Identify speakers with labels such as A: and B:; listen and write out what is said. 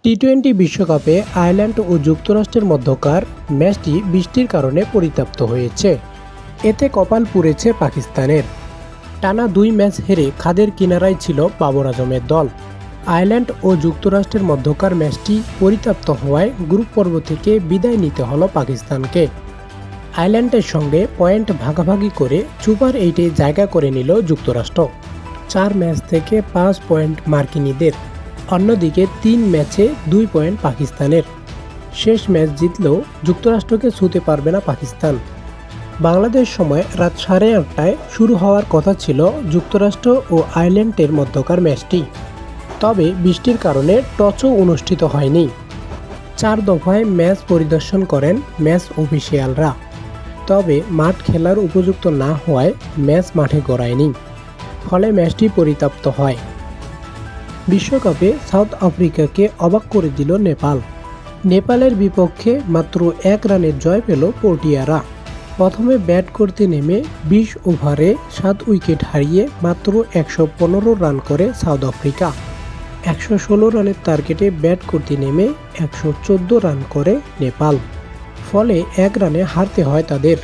A: টি-20 বিশ্বকাপে আয়ারল্যান্ড ও যুক্তরাষ্ট্রের মধ্যকার ম্যাচটি বৃষ্টির কারণে পরিত্যক্ত হয়েছে। এতে কপাল পুড়েছে পাকিস্তানের। টানা 2 ম্যাচ হেরে খাদের কিনারায় ছিল বাবর আজমের দল। আয়ারল্যান্ড ও যুক্তরাষ্ট্রের মধ্যকার ম্যাচটি পরিত্যক্ত হওয়ায় গ্রুপ পর্ব থেকে বিদায় নিতে হলো পাকিস্তানকে। আয়ারল্যান্ডের সঙ্গে পয়েন্ট ভাগাভাগি করে সুপার 8-এ জায়গা করে নিল যুক্তরাষ্ট্র। 4 ম্যাচ থেকে 5 পয়েন্ট মার্কিনীদের। অন্যদিকে 3 ম্যাচে 2 পয়েন্ট পাকিস্তানের। শেষ ম্যাচ জিতলেও যুক্তরাষ্ট্রকে ছুঁতে পারবে না পাকিস্তান। বাংলাদেশ সময় রাত 8:30টায় শুরু হওয়ার কথা ছিল যুক্তরাষ্ট্র ও আয়ারল্যান্ডের মধ্যকার ম্যাচটি। তবে বৃষ্টির কারণে টসও অনুষ্ঠিত হয়নি। 4 দফায় ম্যাচ পরিদর্শন করেন ম্যাচ অফিসিয়ালরা। তবে মাঠ খেলার উপযুক্ত না হওয়ায় ম্যাচ মাঠে গড়ায়নি। ফলে ম্যাচটি পরিত্যক্ত হয়। বিশ্বকাপে সাউথ আফ্রিকাকে অবাক করে দিল নেপাল। নেপালের বিপক্ষে মাত্র 1 রানের জয় পেল প্রোটিয়ারা। প্রথমে ব্যাট করতে নেমে 20 ওভারে 7 উইকেট হারিয়ে মাত্র 115 রান করে সাউথ আফ্রিকা। 116 রানের টার্গেটে ব্যাট করতে নেমে 114 রান করে নেপাল। ফলে 1 রানে হারতে হয় তাদের।